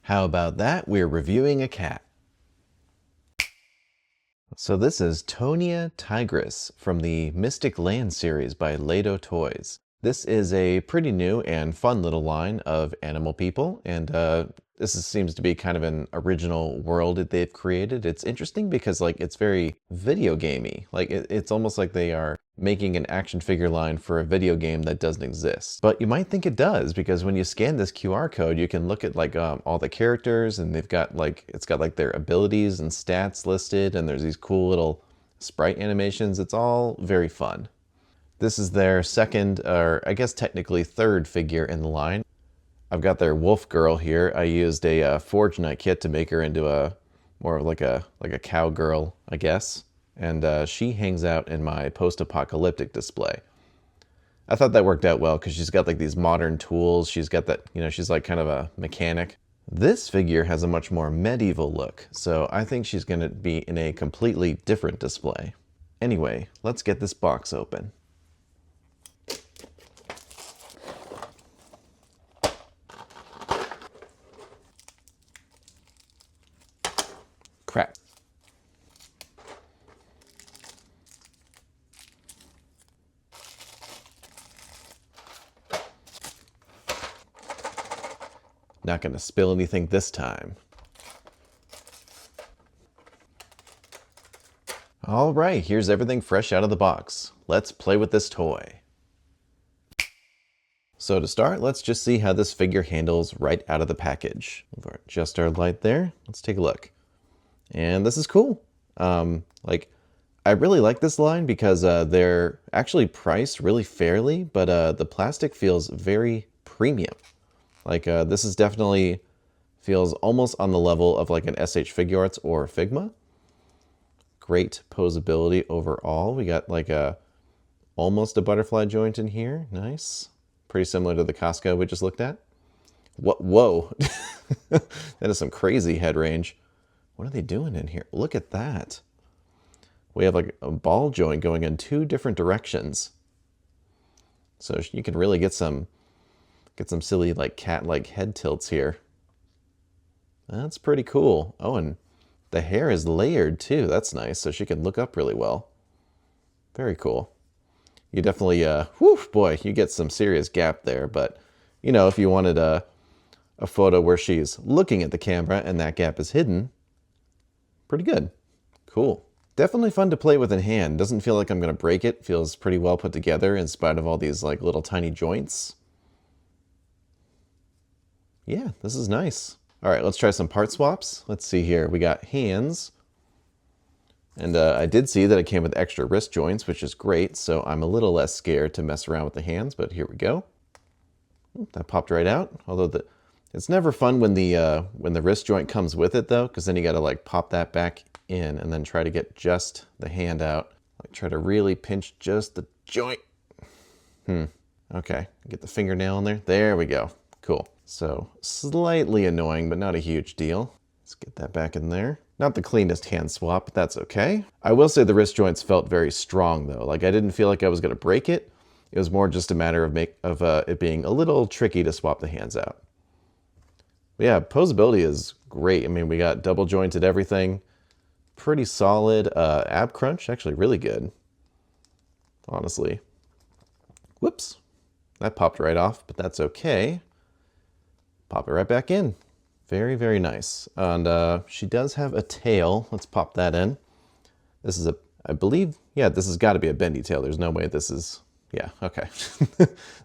How about that? We're reviewing a cat. So this is Tonia Tigris from the Mystic Land series by Lado Toys. This is a pretty new and fun little line of animal people, and seems to be kind of an original world that they've created. It's interesting because it's very video gamey. It's almost like they are making an action figure line for a video game that doesn't exist. But you might think it does, because when you scan this QR code, you can look at all the characters, and they've got it's got their abilities and stats listed, and there's these cool little sprite animations. It's all very fun. This is their second, or I guess technically third figure in the line. I've got their wolf girl here. I used a Forge Night kit to make her into a more of like a cowgirl, I guess. And she hangs out in my post-apocalyptic display. I thought that worked out well because she's got these modern tools. She's got that, she's kind of a mechanic. This figure has a much more medieval look, so I think she's going to be in a completely different display. Anyway, let's get this box open. Crap. Not going to spill anything this time. All right, here's everything fresh out of the box. Let's play with this toy. So to start, let's just see how this figure handles right out of the package. We'll adjust our light there. Let's take a look. And this is cool. I really like this line because they're actually priced really fairly, but the plastic feels very premium. This is definitely feels almost on the level of an SH Figuarts or Figma. Great posability overall. We got almost a butterfly joint in here. Nice. Pretty similar to the Costco we just looked at. Whoa. That is some crazy head range. What are they doing in here? Look at that. We have a ball joint going in two different directions. So you can really get some silly cat-like head tilts here. That's pretty cool. Oh, and the hair is layered too. That's nice. So she can look up really well. Very cool. You definitely, whew, boy, you get some serious gap there. But, if you wanted a photo where she's looking at the camera and that gap is hidden, pretty good. Cool. Definitely fun to play with in hand. Doesn't feel like I'm going to break it. Feels pretty well put together in spite of all these little tiny joints. Yeah, this is nice. All right, let's try some part swaps. Let's see here. We got hands. And I did see that it came with extra wrist joints, which is great. So I'm a little less scared to mess around with the hands, but here we go. That popped right out. Although it's never fun when the wrist joint comes with it though, because then you got to pop that back in and then try to get just the hand out. Try to really pinch just the joint. Okay, get the fingernail in there. There we go. Cool. So slightly annoying, but not a huge deal. Let's get that back in there. Not the cleanest hand swap, but that's okay. I will say the wrist joints felt very strong though. I didn't feel like I was going to break it. It was more just a matter of it being a little tricky to swap the hands out. But yeah, posability is great. I mean, we got double jointed everything. Pretty solid. Ab crunch, actually really good. Honestly. Whoops. That popped right off, but that's okay. Pop it right back in. Very, very nice. And she does have a tail. Let's pop that in. This is I believe, yeah, this has got to be a bendy tail. There's no way this is, yeah, okay.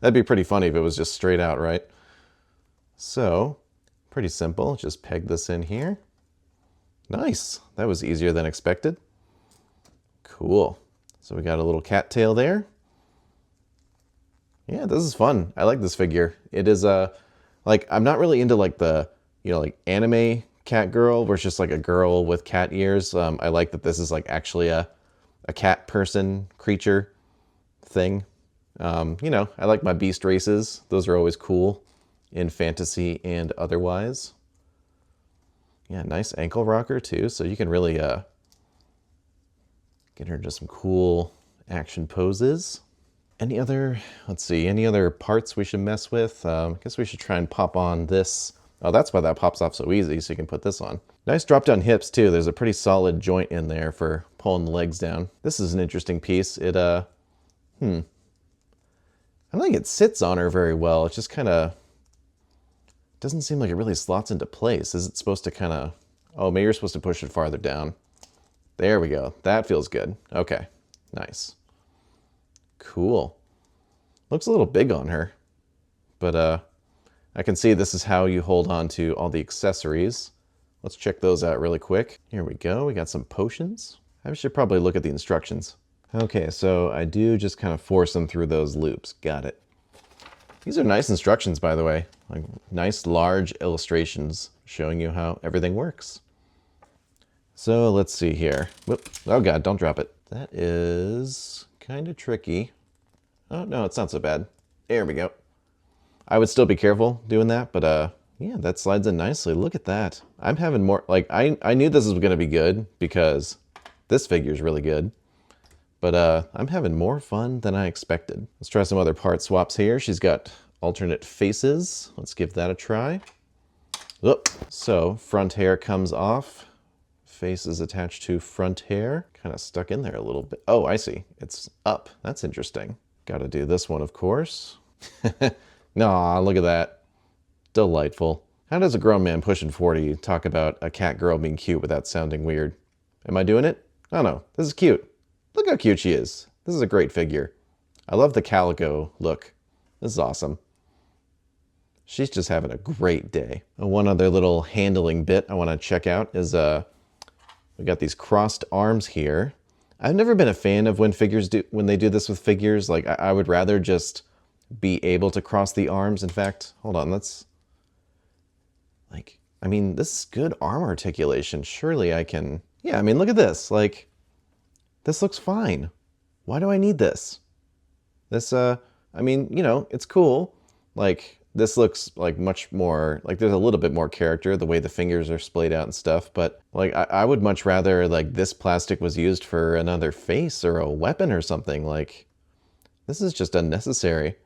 That'd be pretty funny if it was just straight out, right? So, pretty simple. Just peg this in here. Nice. That was easier than expected. Cool. So we got a little cat tail there. Yeah, this is fun. I like this figure. It is I'm not really into the, anime cat girl where it's just a girl with cat ears. I like that this is actually a cat person creature thing. I like my beast races. Those are always cool in fantasy and otherwise. Yeah, nice ankle rocker too. So you can really get her into some cool action poses. Any other, let's see, any other parts we should mess with? I guess we should try and pop on this Oh, that's why that pops off so easy, so you can put this on. Nice drop down hips too. There's a pretty solid joint in there for pulling the legs down. This is an interesting piece. It, I don't think it sits on her very well. It just kind of doesn't seem like it really slots into place. Is it supposed to kind of, oh, maybe you're supposed to push it farther down. There we go. That feels good. Okay, nice. Cool. Looks a little big on her, but I can see this is how you hold on to all the accessories. Let's check those out really quick. Here we go. We got some potions. I should probably look at the instructions. Okay, so I do just kind of force them through those loops. Got it. These are nice instructions, by the way. Like nice large illustrations showing you how everything works. So let's see here. Whoop. Oh God, don't drop it. That is kind of tricky. Oh no, it's not so bad. There we go. I would still be careful doing that, but yeah, that slides in nicely. Look at that. I'm having more, like, I knew this was going to be good because this figure is really good, but I'm having more fun than I expected. Let's try some other part swaps here. She's got alternate faces. Let's give that a try. Oop. So front hair comes off. Face is attached to front hair. Kind of stuck in there a little bit. Oh, I see. It's up. That's interesting. Got to do this one, of course. Aw, look at that. Delightful. How does a grown man pushing 40 talk about a cat girl being cute without sounding weird? Am I doing it? Oh no, this is cute. Look how cute she is. This is a great figure. I love the calico look. This is awesome. She's just having a great day. One other little handling bit I want to check out is we got these crossed arms here. I've never been a fan of when they do this with figures. Like I would rather just be able to cross the arms. In fact, hold on, let's, like, I mean, this is good arm articulation. Surely I can, yeah, I mean, look at this. Like, this looks fine. Why do I need this? This, I mean, you know, it's cool. Like, this looks like much more, like there's a little bit more character, the way the fingers are splayed out and stuff, but like I would much rather like this plastic was used for another face or a weapon or something. Like, this is just unnecessary.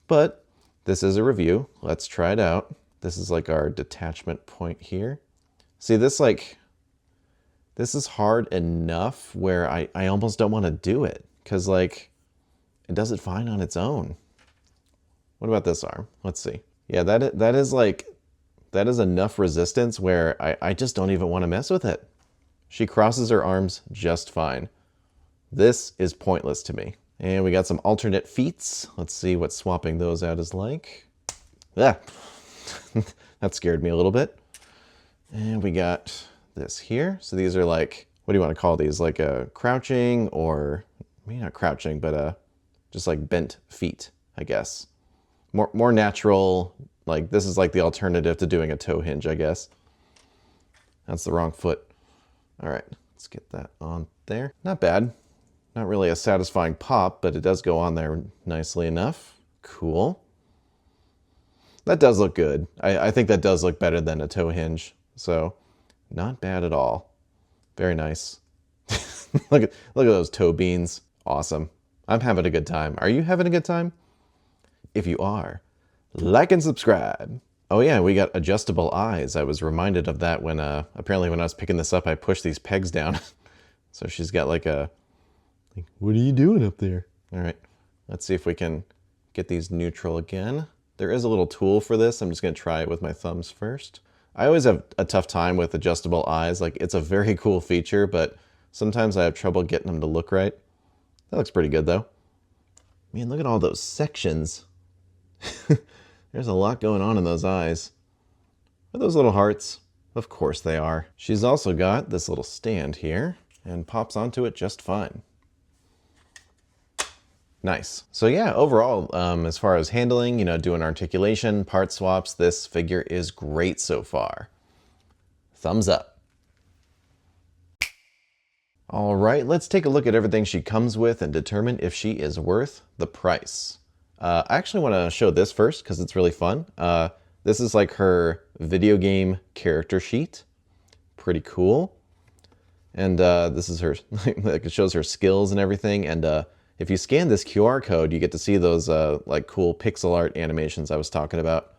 But this is a review. Let's try it out. This is like our detachment point here. See, this like, this is hard enough where I almost don't want to do it because like it does it fine on its own. What about this arm? Let's see. Yeah, that is enough resistance where I just don't even want to mess with it. She crosses her arms just fine. This is pointless to me. And we got some alternate feats. Let's see what swapping those out is like. Ah, that scared me a little bit. And we got this here. So these are like, what do you want to call these? Like a crouching or, maybe not crouching, but just like bent feet, I guess. More natural, like this is like the alternative to doing a toe hinge, I guess. That's the wrong foot. All right, let's get that on there. Not bad. Not really a satisfying pop, but it does go on there nicely enough. Cool. That does look good. I think that does look better than a toe hinge. So, not bad at all. Very nice. Look at those toe beans. Awesome. I'm having a good time. Are you having a good time? If you are, like and subscribe. Oh yeah, we got adjustable eyes. I was reminded of that when, apparently when I was picking this up, I pushed these pegs down. So she's got like a, like, what are you doing up there? All right, let's see if we can get these neutral again. There is a little tool for this. I'm just gonna try it with my thumbs first. I always have a tough time with adjustable eyes. Like, it's a very cool feature, but sometimes I have trouble getting them to look right. That looks pretty good though. Man, look at all those sections. There's a lot going on in those eyes. Are those little hearts? Of course they are. She's also got this little stand here and pops onto it just fine. Nice. So yeah, overall, as far as handling, you know, doing articulation, part swaps, this figure is great so far. Thumbs up. All right, let's take a look at everything she comes with and determine if she is worth the price. I actually want to show this first because it's really fun. This is like her video game character sheet. Pretty cool. And this is her, like it shows her skills and everything. And if you scan this QR code, you get to see those like cool pixel art animations I was talking about.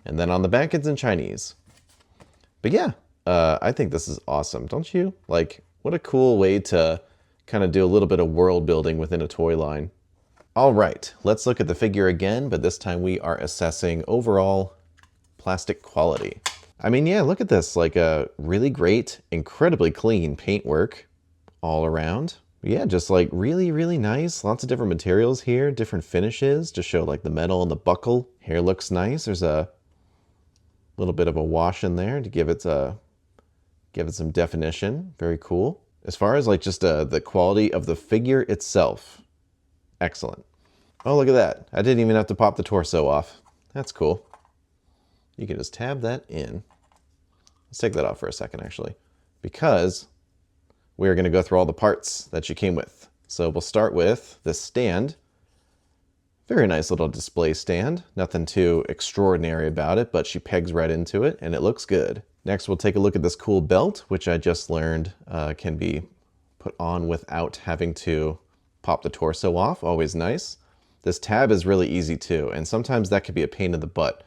And then on the back, it's in Chinese. But yeah, I think this is awesome, don't you? Like, what a cool way to kind of do a little bit of world building within a toy line. All right, let's look at the figure again, but this time we are assessing overall plastic quality. I mean, yeah, look at this, like a really great, incredibly clean paintwork all around. Yeah, just like really, really nice. Lots of different materials here, different finishes to show like the metal and the buckle. Hair looks nice. There's a little bit of a wash in there to give it some definition. Very cool. As far as like just the quality of the figure itself, excellent. Oh, look at that. I didn't even have to pop the torso off. That's cool. You can just tab that in. Let's take that off for a second, actually, because we're going to go through all the parts that she came with. So we'll start with this stand. Very nice little display stand. Nothing too extraordinary about it, but she pegs right into it, and it looks good. Next, we'll take a look at this cool belt, which I just learned can be put on without having to pop the torso off. Always nice. This tab is really easy too, and sometimes that could be a pain in the butt.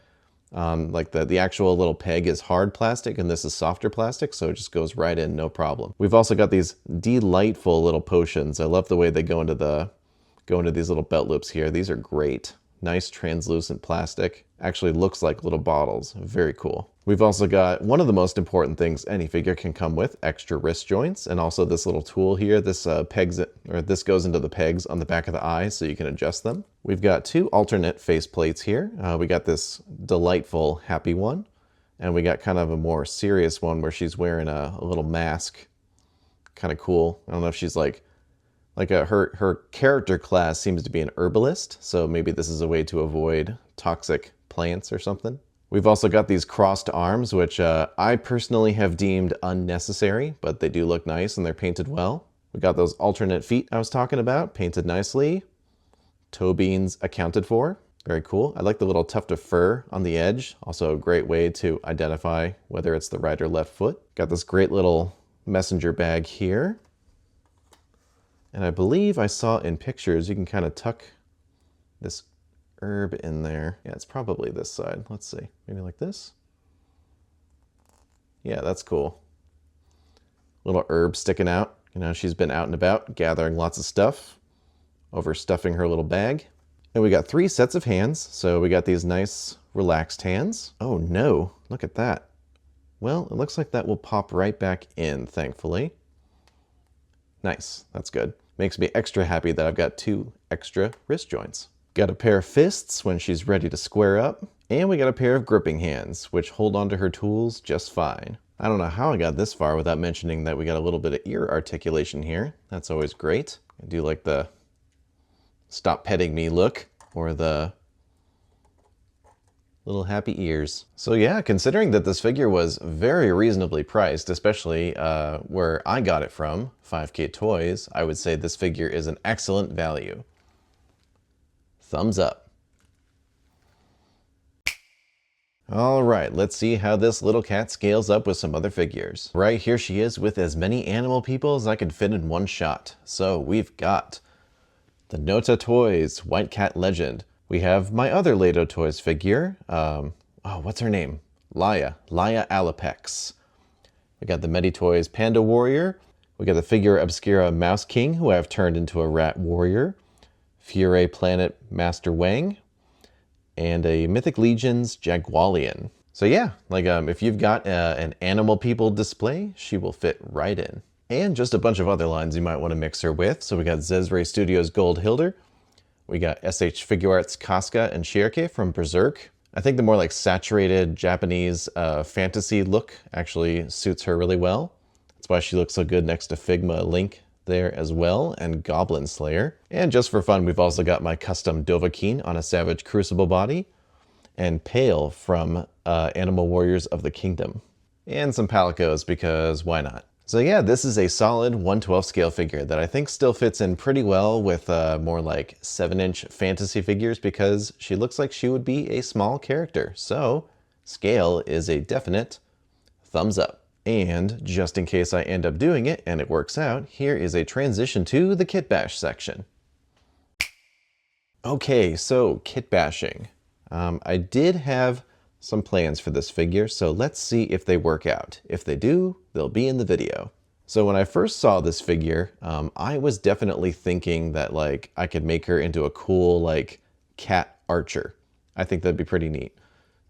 Like the actual little peg is hard plastic and this is softer plastic, so it just goes right in, no problem. We've also got these delightful little potions. I love the way they go into these little belt loops here. These are great. Nice translucent plastic. Actually looks like little bottles. Very cool. We've also got one of the most important things any figure can come with, extra wrist joints, and also this little tool here. This this goes into the pegs on the back of the eye so you can adjust them. We've got two alternate face plates here. We got this delightful happy one, and we got kind of a more serious one where she's wearing a little mask. Kind of cool. I don't know if she's her character class seems to be an herbalist, so maybe this is a way to avoid toxic plants or something. We've also got these crossed arms, which I personally have deemed unnecessary, but they do look nice and they're painted well. We got those alternate feet I was talking about, painted nicely. Toe beans accounted for. Very cool. I like the little tuft of fur on the edge. Also a great way to identify whether it's the right or left foot. Got this great little messenger bag here. And I believe I saw in pictures you can kind of tuck this herb in there. Yeah, it's probably this side. Let's see. Maybe like this? Yeah, that's cool. Little herb sticking out. You know, she's been out and about gathering lots of stuff, overstuffing her little bag. And we got 3 sets of hands. So we got these nice relaxed hands. Oh no, look at that. Well, it looks like that will pop right back in, thankfully. Nice, that's good. Makes me extra happy that I've got 2 extra wrist joints. Got a pair of fists when she's ready to square up, and we got a pair of gripping hands, which hold onto her tools just fine. I don't know how I got this far without mentioning that we got a little bit of ear articulation here. That's always great. I do like the stop petting me look, or the little happy ears. So yeah, considering that this figure was very reasonably priced, especially where I got it from, 5K Toys, I would say this figure is an excellent value. Thumbs up. All right, let's see how this little cat scales up with some other figures. Right, here she is with as many animal people as I could fit in one shot. So we've got the Lado Toys White Cat Legend. We have my other Lado Toys figure. What's her name? Laia Alapex. We got the Meditoys Panda Warrior. We got the Figure Obscura Mouse King, who I've turned into a Rat Warrior. Fiore Planet Master Wang. And a Mythic Legions Jagualian. So yeah, like if you've got an animal people display, she will fit right in. And just a bunch of other lines you might want to mix her with. So we got Zezre Studios Gold Hilder. We got SH Figuarts Casca and Shirke from Berserk. I think the more like saturated Japanese fantasy look actually suits her really well. That's why she looks so good next to Figma Link there as well, and Goblin Slayer. And just for fun, we've also got my custom Dovahkiin on a Savage Crucible body, and Pale from Animal Warriors of the Kingdom. And some Palicos, because why not? So yeah, this is a solid 1/12 scale figure that I think still fits in pretty well with more like 7-inch fantasy figures, because she looks like she would be a small character. So scale is a definite thumbs up. And just in case I end up doing it and it works out, here is a transition to the Kitbash section. Okay, so kit bashing. I did have some plans for this figure, so let's see if they work out. If they do, they'll be in the video. So when I first saw this figure, I was definitely thinking that like I could make her into a cool like cat archer. I think that'd be pretty neat.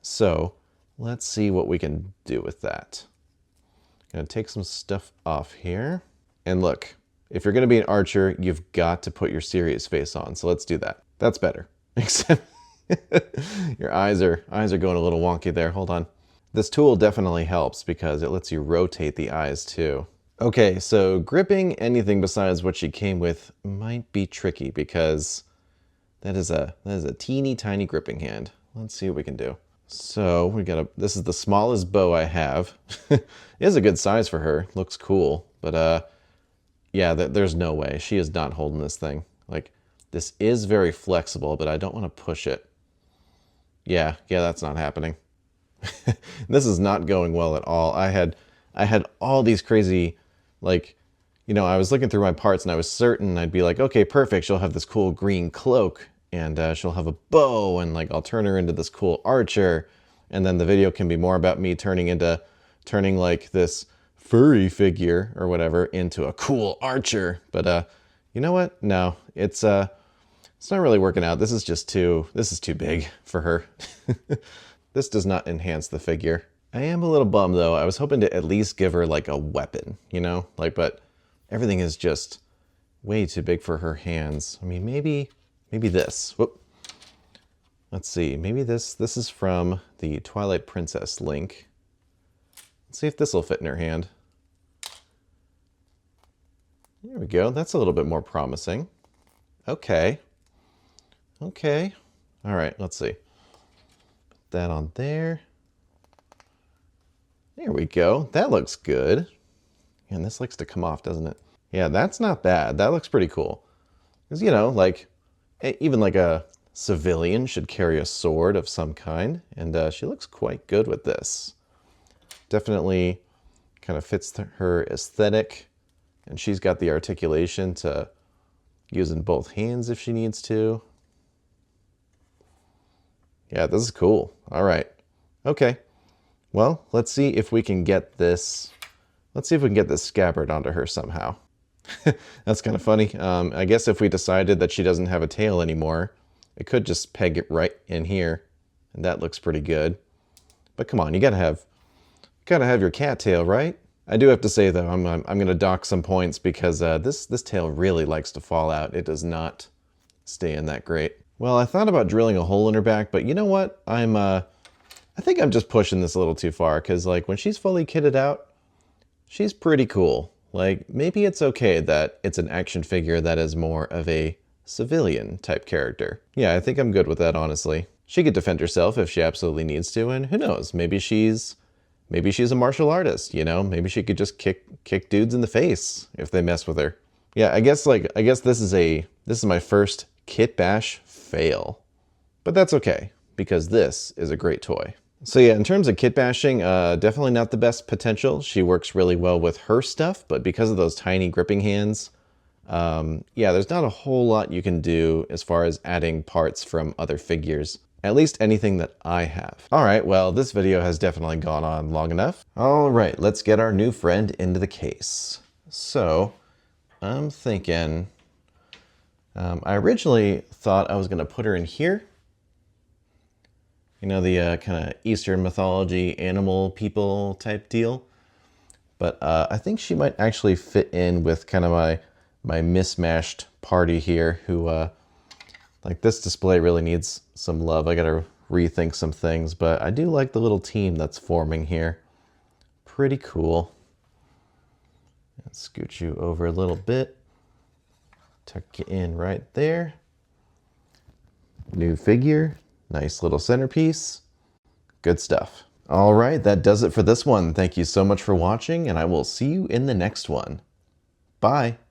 So let's see what we can do with that. I'm gonna take some stuff off here. And look, if you're gonna be an archer, you've got to put your serious face on. So let's do that. That's better. Except your eyes are going a little wonky there. Hold on. This tool definitely helps because it lets you rotate the eyes too. Okay, so gripping anything besides what she came with might be tricky because that is a teeny tiny gripping hand. Let's see what we can do. So we got this is the smallest bow I have. It is a good size for her. Looks cool, but yeah, there's no way. She is not holding this thing. Like, this is very flexible, but I don't want to push it. Yeah, that's not happening. This is not going well at all. I had all these crazy, like, you know, I was looking through my parts and I was certain I'd be like, okay, perfect. She'll have this cool green cloak and she'll have a bow and like I'll turn her into this cool archer. And then the video can be more about me turning like this furry figure or whatever into a cool archer. But you know what? No, it's not really working out. This is too big for her. This does not enhance the figure. I am a little bummed though. I was hoping to at least give her like a weapon, you know? Like, but everything is just way too big for her hands. I mean, maybe this. Whoop. Let's see. Maybe this is from the Twilight Princess link. Let's see if this will fit in her hand. There we go. That's a little bit more promising. Okay. Okay. All right, let's see. Put that on there. There we go. That looks good. And this likes to come off, doesn't it? Yeah, that's not bad. That looks pretty cool. Because, you know, like, even like a civilian should carry a sword of some kind. And she looks quite good with this. Definitely kind of fits her aesthetic. And she's got the articulation to use in both hands if she needs to. Yeah, this is cool. All right. Okay. Well, let's see if we can get this. Let's see if we can get this scabbard onto her somehow. That's kind of funny. I guess if we decided that she doesn't have a tail anymore, it could just peg it right in here, and that looks pretty good. But come on, you gotta have your cat tail, right? I do have to say though, I'm gonna dock some points because this tail really likes to fall out. It does not stay in that great. Well, I thought about drilling a hole in her back, but you know what? I think I'm just pushing this a little too far because like when she's fully kitted out, she's pretty cool. Like maybe it's okay that it's an action figure that is more of a civilian type character. Yeah, I think I'm good with that, honestly. She could defend herself if she absolutely needs to, and who knows, maybe she's a martial artist, you know? Maybe she could just kick dudes in the face if they mess with her. Yeah, I guess this is my first Kitbash fail. But that's okay, because this is a great toy. So yeah, in terms of kit bashing, definitely not the best potential. She works really well with her stuff, but because of those tiny gripping hands, yeah, there's not a whole lot you can do as far as adding parts from other figures. At least anything that I have. All right, well, this video has definitely gone on long enough. All right, let's get our new friend into the case. So, I'm thinking, I originally thought I was gonna put her in here. You know, the kind of Eastern mythology animal people type deal. But I think she might actually fit in with kind of my mismatched party here who, like this display really needs some love. I gotta rethink some things, but I do like the little team that's forming here. Pretty cool. Let's scoot you over a little bit. Tuck you in right there. New figure. Nice little centerpiece. Good stuff. All right, that does it for this one. Thank you so much for watching, and I will see you in the next one. Bye.